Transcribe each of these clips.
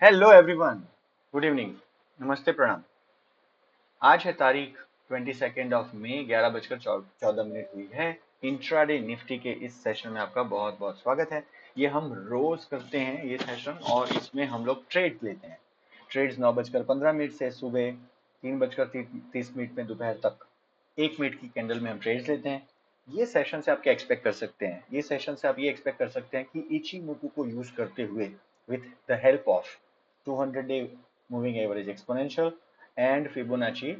Hello everyone, good evening, नमस्ते, प्रणाम। आज है तारीख 22 मई, 11 बजकर 14 मिनट हुई है। इंट्राडे निफ्टी के इस सेशन में आपका बहुत बहुत स्वागत है। ये हम रोज करते हैं ये सेशन, और इसमें हम लोग ट्रेड लेते हैं। ट्रेड्स 9 बजकर 15 मिनट से सुबह 3 बजकर 30 मिनट में दोपहर तक 1 मिनट की कैंडल में हम ट्रेड्स लेते हैं। ये सेशन से आप क्या एक्सपेक्ट कर सकते हैं? ये सेशन से आप ये एक्सपेक्ट कर सकते हैं कि इचिमोकू को यूज करते हुए with the help of 200-day moving average exponential and Fibonacci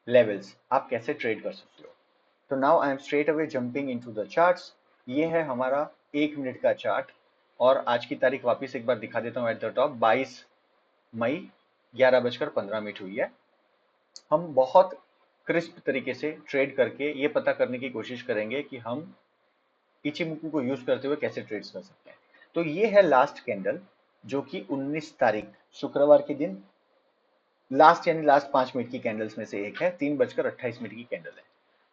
levels आप कैसे ट्रेड कर सकते हो। तो now I am straight away jumping into the charts. ये है हमारा 1 मिनट का चार्ट, और आज की तारीख वापस एक बार दिखा देता हूँ। एट द टॉप 22 मई, 11 बजकर 15 मिनट हुई है। हम बहुत क्रिस्प तरीके से ट्रेड करके ये पता करने की कोशिश करेंगे कि हम इचिमुकू को यूज करते हुए कैसे ट्रेड्स कर सकते हैं। तो ये है लास्ट कैंडल, जो कि 19 तारीख शुक्रवार के दिन लास्ट यानी लास्ट 5 मिनट की कैंडल्स में से एक है। 3 बजकर 28 मिनट की कैंडल है।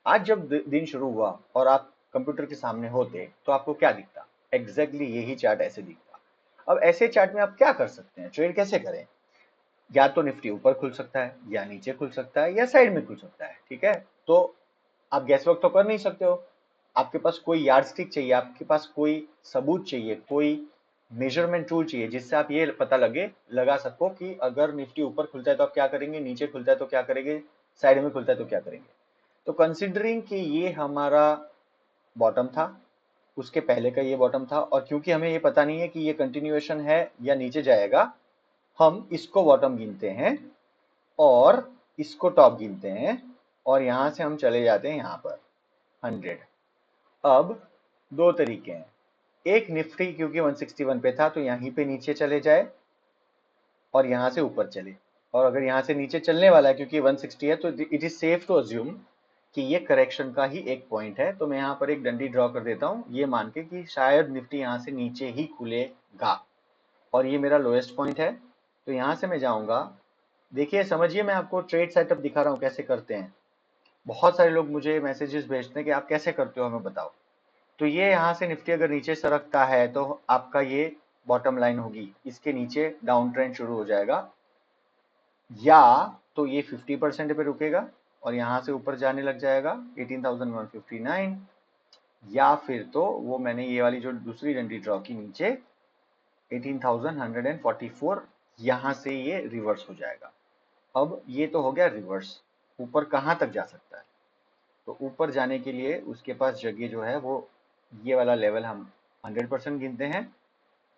आज जब दिन शुरू हुआ और आप कंप्यूटर के सामने होते तो आपको क्या दिखता? एग्जैक्टली यही चार्ट ऐसे दिखता। अब ऐसे चार्ट में आप क्या कर सकते हैं, ट्रेड कैसे करें? या तो निफ्टी ऊपर खुल सकता है, या नीचे खुल सकता है, या साइड में खुल सकता है, ठीक है। तो आप गैस वर्क तो कर नहीं सकते हो। आपके पास कोई यार्डस्टिक चाहिए, आपके पास कोई सबूत चाहिए, कोई मेजरमेंट टूल चाहिए, जिससे आप ये पता लगा सको कि अगर निफ्टी ऊपर खुलता है तो आप क्या करेंगे, नीचे खुलता है तो क्या करेंगे, साइड में खुलता है तो क्या करेंगे। तो कंसिडरिंग कि ये हमारा बॉटम था, उसके पहले का ये बॉटम था, और क्योंकि हमें ये पता नहीं है कि ये कंटिन्यूएशन है या नीचे जाएगा, हम इसको बॉटम गिनते हैं और इसको टॉप गिनते हैं, और यहां से हम चले जाते हैं यहां पर 100। अब दो तरीके हैं। एक, निफ्टी क्योंकि 161 पे था तो यहीं पे नीचे चले जाए और यहां से ऊपर चले, और अगर यहां से नीचे चलने वाला है क्योंकि 160 है तो it is safe to assume कि ये करेक्शन का ही एक पॉइंट है। तो मैं यहां पर एक डंडी ड्रॉ कर देता हूं, ये मान के कि शायद निफ्टी यहां से नीचे ही खुलेगा, और ये मेरा लोएस्ट पॉइंट है। तो यहां से मैं जाऊंगा। देखिए, समझिए, मैं आपको ट्रेड सेटअप दिखा रहा हूं कैसे करते हैं। बहुत सारे लोग मुझे मैसेजेस भेजते हैं कि आप कैसे करते हो, हमें बताओ। तो ये यहाँ से निफ्टी अगर नीचे सरकता है तो आपका ये बॉटम लाइन होगी, इसके नीचे डाउन ट्रेंड शुरू हो जाएगा, या तो ये 50% पे रुकेगा और यहाँ से ऊपर जाने लग जाएगा 18,159, या फिर तो वो मैंने ये वाली जो दूसरी डंडी ड्रॉ की नीचे 18,144, यहाँ से ये रिवर्स हो जाएगा। अब ये तो हो गया रिवर्स। ऊपर कहाँ तक जा सकता है? तो ऊपर जाने के लिए उसके पास जगह जो है वो ये वाला लेवल हम 100% गिनते हैं,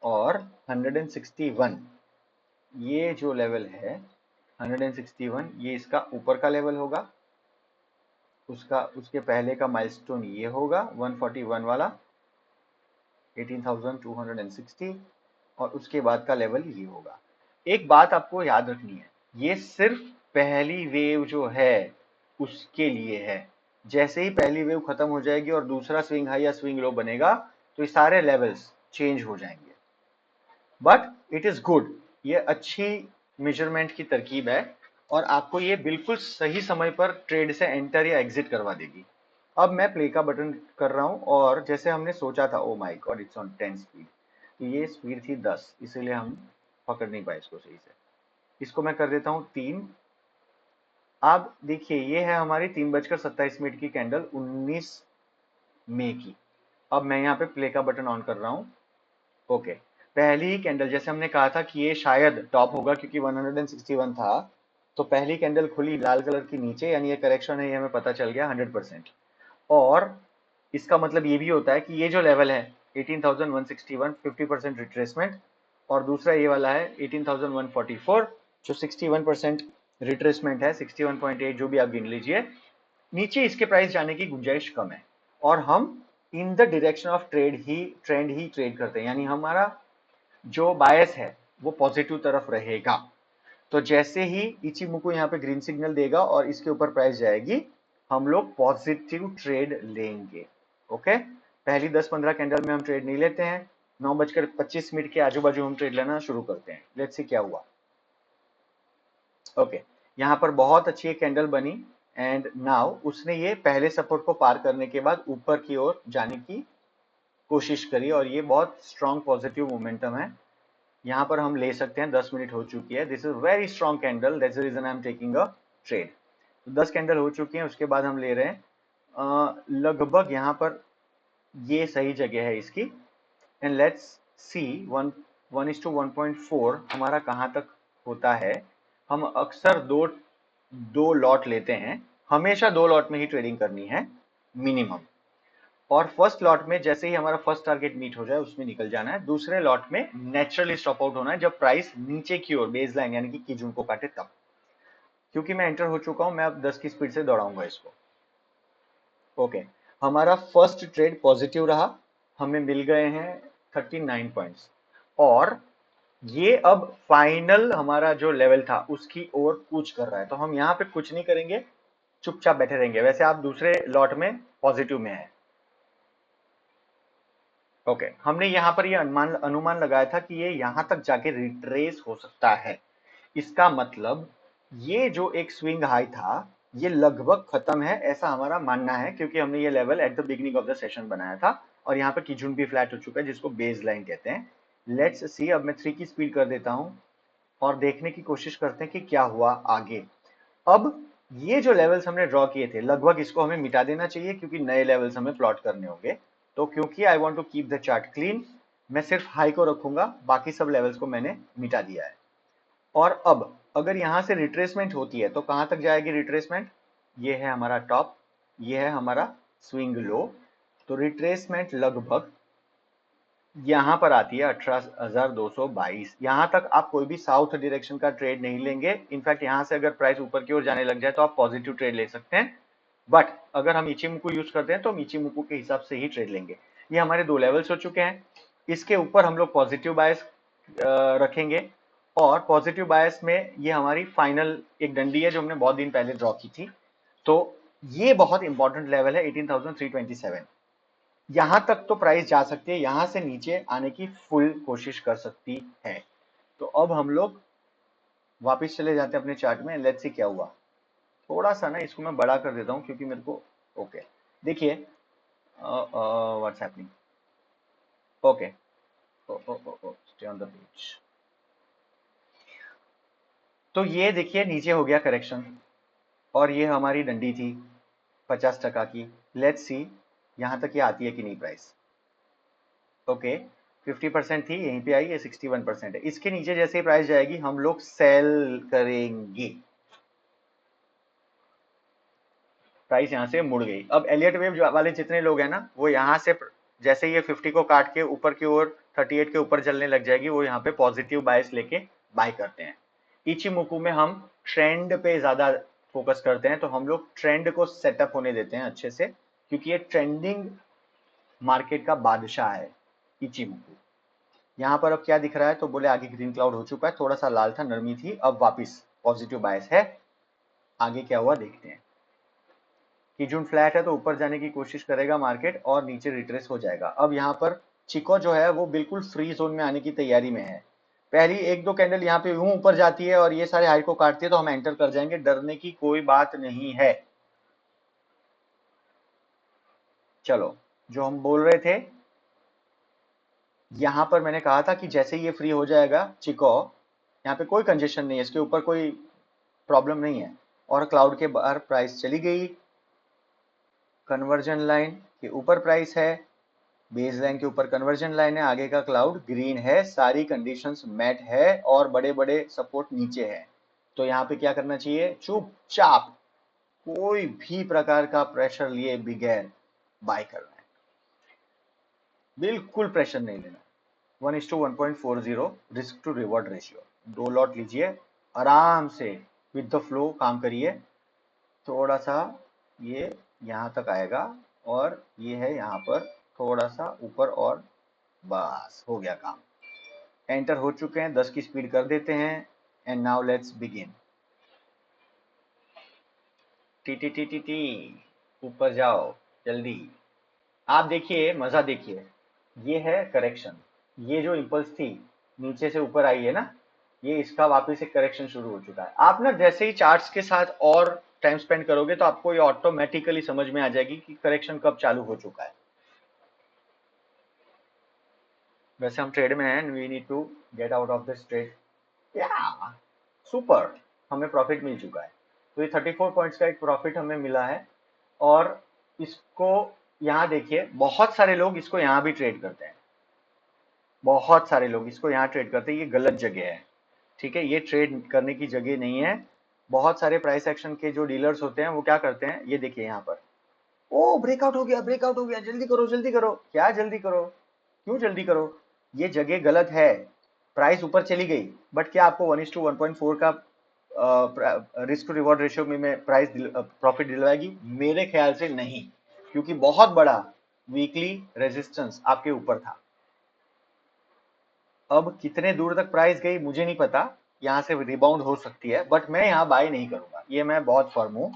और 161, ये जो लेवल है 161, ये इसका ऊपर का लेवल होगा। उसका उसके पहले का माइलस्टोन ये होगा 141 वाला 18,260, और उसके बाद का लेवल ये होगा। एक बात आपको याद रखनी है, ये सिर्फ पहली वेव जो है उसके लिए है। जैसे ही पहली वेव खत्म हो जाएगी और दूसरा स्विंग हाई या स्विंग लो बनेगा तो ये सारे लेवल्स चेंज हो जाएंगे। बट इट इज गुड, ये अच्छी मेजरमेंट की तरकीब है, और आपको ये बिल्कुल सही समय पर ट्रेड से एंटर या एग्जिट करवा देगी। अब मैं प्ले का बटन कर रहा हूं, और जैसे हमने सोचा था, oh my God, it's on 10 speed. तो ये स्पीड थी 10, इसीलिए हम पकड़ नहीं पाए इसको सही से। इसको मैं कर देता हूं 3। अब देखिए, ये है हमारी 3 बजकर 27 मिनट की कैंडल 19 मई की। अब मैं यहाँ पे प्ले का बटन ऑन कर रहा हूँ। ओके, पहली ही कैंडल, जैसे हमने कहा था कि ये शायद टॉप होगा क्योंकि 161 था, तो पहली कैंडल खुली लाल कलर की नीचे, यानी ये करेक्शन है, ये हमें पता चल गया 100%। और इसका मतलब ये भी होता है कि ये जो लेवल है 18,161, 50% रिट्रेसमेंट, और दूसरा ये वाला है 18,144, जो 61% रिट्रेसमेंट है, 61.8 जो भी आप गिन लीजिए। नीचे इसके प्राइस जाने की गुंजाइश कम है, और हम in the direction of trend he trade करते हैं, यानी हमारा जो बायस है वो पॉजिटिव तरफ रहेगा। तो जैसे ही इचिमुको यहाँ पे ग्रीन सिग्नल देगा और इसके ऊपर प्राइस जाएगी, हम लोग पॉजिटिव ट्रेड लेंगे। ओके, पहली 10-15 कैंडल में हम ट्रेड नहीं लेते हैं। 9 बजकर 25 मिनट के आजू बाजू हम ट्रेड लेना शुरू करते हैं। लेट्स सी क्या हुआ। ओके, यहाँ पर बहुत अच्छी एक कैंडल बनी, एंड नाउ उसने ये पहले सपोर्ट को पार करने के बाद ऊपर की ओर जाने की कोशिश करी, और ये बहुत स्ट्रॉन्ग पॉजिटिव मोमेंटम है। यहाँ पर हम ले सकते हैं, 10 मिनट हो चुकी है, this is very strong candle, that's the reason I am taking a trade. 10 candle हो चुकी हैं, उसके बाद हम ले रहे हैं लगभग यहाँ पर ये सही जगह है इसकी। एंड लेट्स सी 1:1.4 हमारा कहाँ तक होता है। हम अक्सर दो दो लॉट लेते हैं, हमेशा दो लॉट में ही ट्रेडिंग करनी है मिनिमम। और फर्स्ट लॉट में जैसे ही हमारा फर्स्ट टारगेट मीट हो जाए उसमें निकल जाना है, दूसरे लॉट में नेचुरली स्टॉप आउट होना है जब प्राइस नीचे की ओर बेस लाइन यानी कि कीजून को काटे तब। क्योंकि मैं एंटर हो चुका हूं, मैं अब 10 की स्पीड से दौड़ाऊंगा इसको। ओके, हमारा फर्स्ट ट्रेड पॉजिटिव रहा, हमें मिल गए हैं 39 पॉइंट्स। और ये अब फाइनल हमारा जो लेवल था उसकी ओर कूच कर रहा है, तो हम यहाँ पे कुछ नहीं करेंगे, चुपचाप बैठे रहेंगे। वैसे आप दूसरे लॉट में पॉजिटिव में है। ओके, हमने यहाँ पर ये अनुमान लगाया था कि ये यहाँ तक जाके रिट्रेस हो सकता है। इसका मतलब ये जो एक स्विंग हाई था ये लगभग खत्म है, ऐसा हमारा मानना है, क्योंकि हमने ये level at the beginning of the session बनाया था और यहाँ पे कीजून भी फ्लैट हो चुका है जिसको बेस लाइन कहते हैं। लेट्स सी, अब मैं 3 की स्पीड कर देता हूँ और देखने की कोशिश करते हैं कि क्या हुआ आगे। अब ये जो लेवल्स हमने ड्रॉ किए थे लगभग इसको हमें मिटा देना चाहिए, क्योंकि नए लेवल्स हमें प्लॉट करने होंगे। तो क्योंकि I want to keep the chart clean, मैं सिर्फ हाई को रखूंगा, बाकी सब लेवल्स को मैंने मिटा दिया है। और अब अगर यहां से रिट्रेसमेंट होती है तो कहां तक जाएगी रिट्रेसमेंट? ये है हमारा टॉप, ये है हमारा स्विंग लो। तो रिट्रेसमेंट लगभग यहां पर आती है 18,222। यहां तक आप कोई भी साउथ डायरेक्शन का ट्रेड नहीं लेंगे। इनफैक्ट यहां से अगर प्राइस ऊपर की ओर जाने लग जाए तो आप पॉजिटिव ट्रेड ले सकते हैं, बट अगर हम इचिमुकु यूज करते हैं तो हम इचिमुकु के हिसाब से ही ट्रेड लेंगे। ये हमारे दो लेवल्स हो चुके हैं, इसके ऊपर हम लोग पॉजिटिव बायस रखेंगे। और पॉजिटिव बायस में ये हमारी फाइनल एक डंडी है जो हमने बहुत दिन पहले ड्रॉ की थी। तो ये बहुत इंपॉर्टेंट लेवल है 18,327। यहां तक तो प्राइस जा सकती है, यहां से नीचे आने की फुल कोशिश कर सकती है। तो अब हम लोग वापस चले जाते हैं अपने चार्ट में, लेट्स सी क्या हुआ। थोड़ा सा ना इसको मैं बड़ा कर देता हूं क्योंकि मेरे को ओके देखिए what's happening. Okay, stay on the page. तो ये देखिए नीचे हो गया करेक्शन और ये हमारी डंडी थी 50% की। लेट्स सी यहां तक ये आती है कि नहीं प्राइस। ओके, 50% थी, यहीं पे आई, ये 61% है। इसके नीचे जैसे ही प्राइस जाएगी हम लोग सेल करेंगे। प्राइस यहां से मुड़ गई। अब एलियट वेव वाले जितने लोग हैं ना वो यहाँ से जैसे ये 50 को काट के ऊपर की ओर 38 के ऊपर चलने लग जाएगी, वो यहाँ पे पॉजिटिव बायस लेके बाय करते हैं। इचिमुकु में हम ट्रेंड पे ज्यादा फोकस करते हैं, तो हम लोग ट्रेंड को सेटअप होने देते हैं अच्छे से, क्योंकि ये ट्रेंडिंग मार्केट का बादशाह है इचिमुकु। यहाँ पर अब क्या दिख रहा है, तो बोले आगे ग्रीन क्लाउड हो चुका है, थोड़ा सा लाल था, नरमी थी, अब वापिस पॉजिटिव बायस है। आगे क्या हुआ देखते हैं। कीजून फ्लैट है तो ऊपर जाने की कोशिश करेगा मार्केट और नीचे रिट्रेस हो जाएगा। अब यहाँ पर चिको जो है वो बिल्कुल फ्री जोन में आने की तैयारी में है। पहली एक दो कैंडल यहाँ पे यूं ऊपर जाती है और ये सारे हाई को काटती है तो हम एंटर कर जाएंगे, डरने की कोई बात नहीं है। चलो, जो हम बोल रहे थे, यहां पर मैंने कहा था कि जैसे ही ये फ्री हो जाएगा चिको, यहाँ पे कोई कंजेशन नहीं है, इसके ऊपर कोई प्रॉब्लम नहीं है। और क्लाउड के बाहर प्राइस चली गई, कन्वर्जन लाइन के ऊपर प्राइस है, बेस लाइन के ऊपर कन्वर्जन लाइन है, आगे का क्लाउड ग्रीन है, सारी कंडीशंस मैट है और बड़े बड़े सपोर्ट नीचे है। तो यहाँ पे क्या करना चाहिए, चुपचाप कोई भी प्रकार का प्रेशर लिए बगैर बाय करना है, बिल्कुल प्रेशर नहीं लेना। 1:1.40 रिस्क टू रिवॉर्ड रेशियो, दो लॉट लीजिए, आराम से विद द फ्लो काम करिए। थोड़ा सा ये यहाँ तक आएगा और ये है यहाँ पर थोड़ा सा ऊपर और बस हो गया काम। एंटर हो चुके हैं, 10 की स्पीड कर देते हैं। And now let's begin. T T T T T, ऊपर जाओ जल्दी। आप देखिए, मजा देखिए, ये है करेक्शन। ये जो इंपल्स थी नीचे से ऊपर आई है ना, ये इसका वापस एक करेक्शन शुरू हो चुका है। आप ना जैसे ही चार्ट्स के साथ और टाइम स्पेंड करोगे तो आपको ये ऑटोमेटिकली समझ में आ जाएगी कि करेक्शन कब चालू हो चुका है। वैसे हम ट्रेड में हैं, we need to get out of this trade. या सुपर, हमें प्रॉफिट मिल चुका है। तो ये 34 पॉइंट्स का एक प्रॉफिट हमें मिला है। और इसको यहाँ देखिए, बहुत सारे लोग इसको यहाँ भी ट्रेड करते हैं, बहुत सारे लोग इसको यहाँ ट्रेड करते हैं। ये गलत जगह है, ठीक है, ये ट्रेड करने की जगह नहीं है। बहुत सारे प्राइस एक्शन के जो डीलर्स होते हैं वो क्या करते हैं, ये देखिए यहाँ पर, ओ ब्रेकआउट हो गया, ब्रेकआउट हो गया, जल्दी करो जल्दी करो। क्या जल्दी करो, क्यों जल्दी करो, ये जगह गलत है। प्राइस ऊपर चली गई, बट क्या आपको 1:1.4 का रिस्क टू रिवॉर्ड रेशियो में प्राइस प्रॉफिट दिलवाएगी? मेरे ख्याल से नहीं, क्योंकि बहुत बड़ा वीकली रेजिस्टेंस आपके ऊपर था। अब कितने दूर तक प्राइस गई मुझे नहीं पता, यहाँ से रिबाउंड हो सकती है, बट मैं यहाँ बाय नहीं करूंगा, ये मैं बहुत फर्म हूं।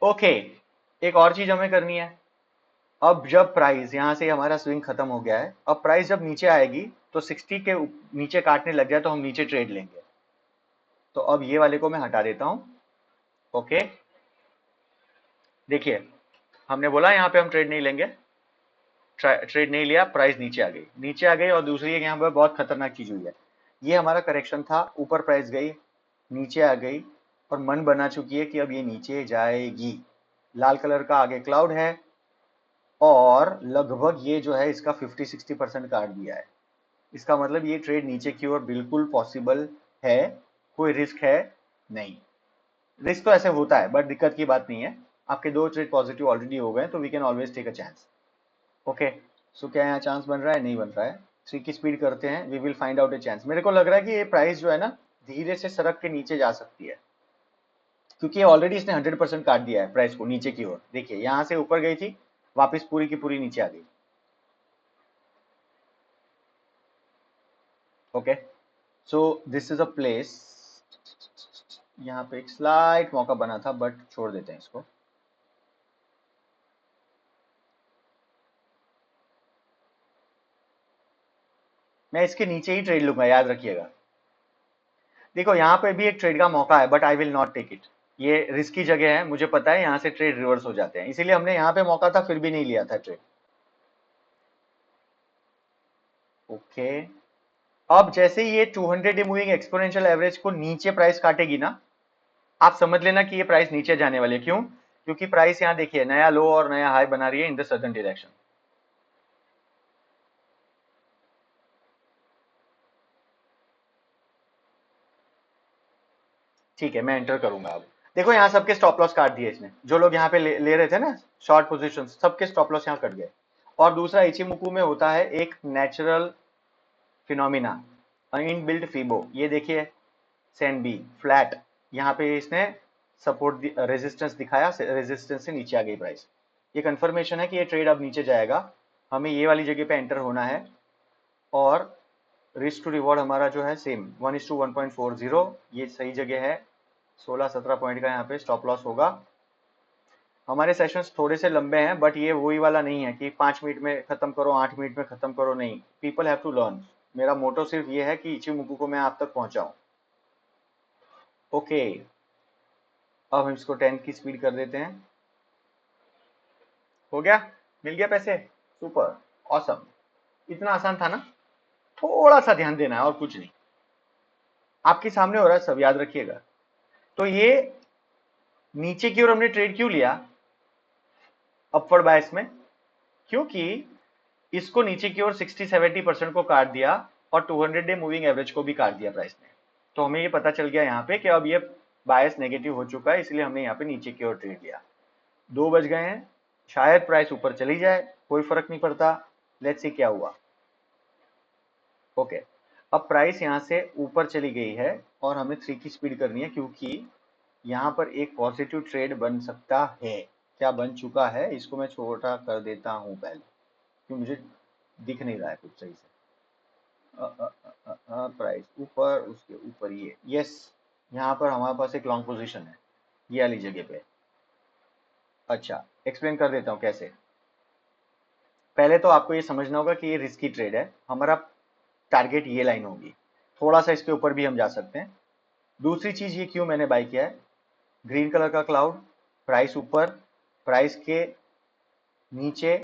ओके, एक और चीज हमें करनी है। अब जब प्राइस यहाँ से हमारा स्विंग खत्म हो गया है, अब प्राइस जब नीचे आएगी तो 60 के नीचे काटने लग जाए तो हम नीचे ट्रेड लेंगे। तो अब ये वाले को मैं हटा देता हूं। ओके, देखिए, हमने बोला यहाँ पे हम ट्रेड नहीं लेंगे, ट्रेड नहीं लिया, प्राइस नीचे आ गई, नीचे आ गई। और दूसरी एक यहाँ पर बहुत खतरनाक चीज हुई है, ये हमारा करेक्शन था, ऊपर प्राइस गई, नीचे आ गई, और मन बना चुकी है कि अब ये नीचे जाएगी। लाल कलर का आगे क्लाउड है, और लगभग ये जो है इसका 50-60% काट दिया है। इसका मतलब ये ट्रेड नीचे की ओर बिल्कुल पॉसिबल है, कोई रिस्क है नहीं। रिस्क तो ऐसे होता है, बट दिक्कत की बात नहीं है, आपके 2 ट्रेड पॉजिटिव ऑलरेडी हो गए, तो we can always take a chance. Okay, so क्या यहाँ चांस बन रहा है? नहीं बन रहा है। 3 की स्पीड करते हैं, we will find out a chance. मेरे को लग रहा है कि ये प्राइस जो है ना, धीरे से सरक के नीचे जा सकती है, क्योंकि ऑलरेडी इसने 100% काट दिया है प्राइस को नीचे की ओर। देखिए, यहां से ऊपर गई थी, वापस पूरी की पूरी नीचे आ गई। Okay, so this is a place, यहाँ पे एक स्लाइट मौका बना था, बट छोड़ देते हैं इसको। मैं इसके नीचे ही ट्रेड लूंगा, याद रखिएगा। देखो, यहाँ पे भी एक ट्रेड का मौका है, but I will not take it. ये रिस्की जगह है, मुझे पता है यहाँ से ट्रेड रिवर्स हो जाते हैं, इसीलिए हमने यहाँ पे मौका था फिर भी नहीं लिया था ट्रेड। ओके, अब जैसे ही ये 200 डे मूविंग एक्सपोनेंशियल एवरेज को नीचे प्राइस काटेगी ना, आप समझ लेना कि ये प्राइस नीचे जाने वाली है। क्यों? क्योंकि प्राइस यहाँ देखिए नया लो और नया हाई बना रही है इन द सदर्न डायरेक्शन। ठीक है, मैं एंटर करूंगा अब। देखो, यहाँ सबके स्टॉप लॉस काट दिए इसने, जो लोग यहाँ पे ले रहे थे ना शॉर्ट पोजीशन, सबके स्टॉप लॉस यहाँ कट गए। और दूसरा, इचिमुकू में होता है एक नेचुरल फिनोमिना, इनबिल्ट फिबो। ये देखिए, सेन बी फ्लैट, यहाँ पे इसने सपोर्ट रेजिस्टेंस दिखाया, रेजिस्टेंस से नीचे आ गई प्राइस। ये कंफर्मेशन है कि ये ट्रेड अब नीचे जाएगा, हमें ये वाली जगह पे एंटर होना है। और रिस्क टू रिवॉर्ड हमारा जो है सेम 1:1.40, ये सही जगह है। 16-17 पॉइंट का यहाँ पे स्टॉप लॉस होगा। हमारे सेशंस थोड़े से लंबे हैं, बट ये वही वाला नहीं है कि 5 मिनट में खत्म करो, 8 मिनट में खत्म करो, नहीं। People have to learn. मेरा मोटो सिर्फ ये है कि इचिमुकू को मैं आप तक पहुंचाऊं। ओके, अब हम इसको 10 की स्पीड कर देते हैं। हो गया, मिल गया पैसे, सुपर, ऑसम। इतना आसान था ना? थोड़ा सा ध्यान देना है और कुछ नहीं, आपके सामने हो रहा है सब, याद रखिएगा। तो ये नीचे की ओर हमने ट्रेड क्यों लिया अपवर्ड बायस में? क्योंकि इसको नीचे की ओर 60-70% को काट दिया, और 200 डे मूविंग एवरेज को भी काट दिया प्राइस ने। तो हमें ये पता चल गया यहाँ पे कि अब ये बायस नेगेटिव हो चुका है, इसलिए हमने यहाँ पे नीचे की ओर ट्रेड लिया। 2 बज गए हैं, शायद प्राइस ऊपर चली जाए, कोई फर्क नहीं पड़ता। लेट्स सी क्या हुआ। ओके, अब प्राइस यहाँ से ऊपर चली गई है, और हमें 3 की स्पीड करनी है, क्योंकि यहाँ पर एक पॉजिटिव ट्रेड बन सकता है। क्या बन चुका है, इसको मैं छोटा कर देता हूँ पहले, क्योंकि मुझे दिख नहीं रहा है कुछ सही से। प्राइस ऊपर, उसके ऊपर ये, यस, यहाँ पर हमारे पास एक लॉन्ग पोजीशन है ये वाली जगह पे। अच्छा, एक्सप्लेन कर देता हूँ कैसे। पहले तो आपको ये समझना होगा कि ये रिस्की ट्रेड है, हमारा टारगेट ये लाइन होगी, थोड़ा सा इसके ऊपर भी हम जा सकते हैं। दूसरी चीज, ये क्यों मैंने बाय किया है, ग्रीन कलर का क्लाउड, प्राइस ऊपर, प्राइस के नीचे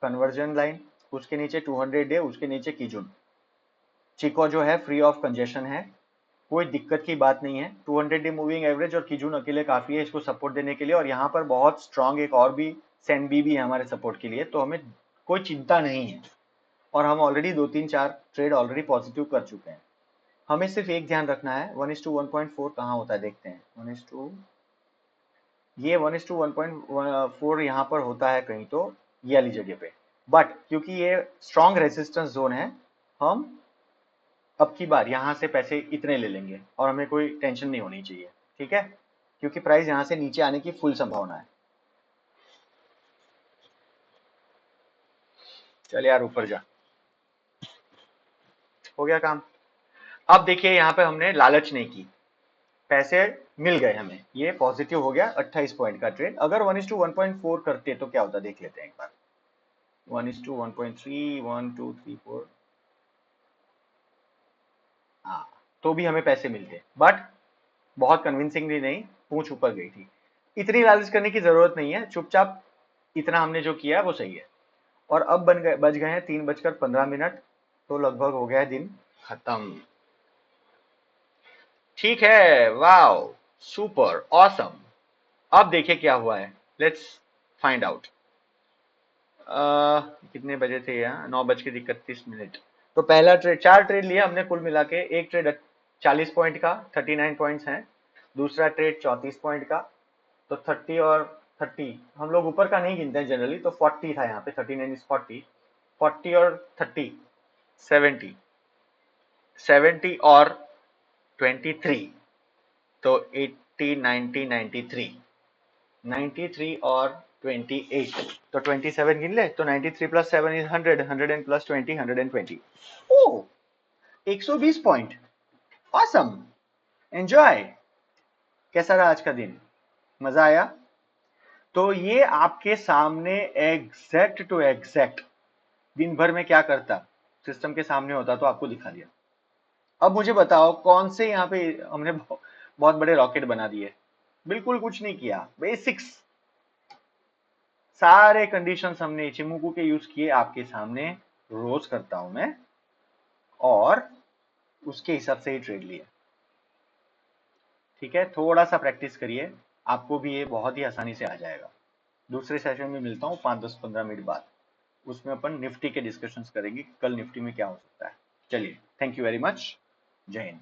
कन्वर्जन लाइन, उसके नीचे 200 डे, उसके नीचे कीजुन। चिको जो है फ्री ऑफ कंजेशन है, कोई दिक्कत की बात नहीं है। 200 डे मूविंग एवरेज और कीजुन अकेले काफी है इसको सपोर्ट देने के लिए, और यहाँ पर बहुत स्ट्रांग एक और भी सेनबी भी है हमारे सपोर्ट के लिए, तो हमें कोई चिंता नहीं है। और हम ऑलरेडी 2-3-4 ट्रेड ऑलरेडी पॉजिटिव कर चुके हैं। हमें सिर्फ एक ध्यान रखना है, 1:1.4 कहाँ होता है देखते हैं। 1:, ये 1:1.4 यहाँ पर होता है कहीं तो ये वाली जगह पे, बट क्योंकि ये स्ट्रॉन्ग रेजिस्टेंस जोन है, हम अब की बार यहाँ से पैसे इतने ले लेंगे और हमें कोई टेंशन नहीं होनी चाहिए, ठीक है, क्योंकि प्राइस यहाँ से नीचे आने की फुल संभावना है। चल यार ऊपर जा, हो गया काम। अब देखिए यहाँ पे हमने लालच नहीं की, पैसे मिल गए हमें, ये पॉजिटिव हो गया 28 पॉइंट का ट्रेड। अगर 1:1.4 करते तो क्या होता देख लेते हैं एक बार। 1:1.3, 1 2 3 4, हाँ, तो भी हमें पैसे मिलते, बट बहुत कन्विंसिंगली नहीं, पूंछ ऊपर गई थी। इतनी लालच करने की जरूरत नहीं है, चुपचाप इतना हमने जो किया वो सही है। और अब बज गए हैं 3:15, तो लगभग हो गया है दिन खत्म। ठीक है, वाओ, सुपर ऑसम। अब देखिए क्या हुआ है, लेट्स फाइंड आउट। कितने बजे थे यहाँ, 9:31। तो पहला ट्रेड, 4 ट्रेड लिया हमने कुल मिला के। एक ट्रेड 40 पॉइंट का, 39 पॉइंट्स हैं। दूसरा ट्रेड 34 पॉइंट का, तो 30 और 30, हम लोग ऊपर का नहीं गिनते हैं जनरली, तो 40 था यहाँ पे, 39 इज 40, 40 और 30 70, 70 और 23, तो 80 90 93, 93 और 28, तो 27 गिन ले, तो 93 plus 7 is 100, 100 and plus 20, 120। Oh 120 point, awesome, enjoy. कैसा रहा आज का दिन, मजा आया? तो ये आपके सामने एग्जैक्ट टू एग्जैक्ट दिन भर में क्या करता सिस्टम के सामने होता तो आपको दिखा दिया। अब मुझे बताओ कौन से यहाँ पे हमने बहुत बड़े रॉकेट बना दिए, बिल्कुल कुछ नहीं किया, बेसिक्स सारे कंडीशंस हमने चिमुकू के यूज किए आपके सामने, रोज करता हूं मैं, और उसके हिसाब से ही ट्रेड लिया। ठीक है, थोड़ा सा प्रैक्टिस करिए, आपको भी ये बहुत ही आसानी से आ जाएगा। दूसरे सेशन में मिलता हूँ 5-10-15 मिनट बाद, उसमें अपन निफ्टी के डिस्कशंस करेंगे, कल निफ्टी में क्या हो सकता है। चलिए, थैंक यू वेरी मच, जय हिंद।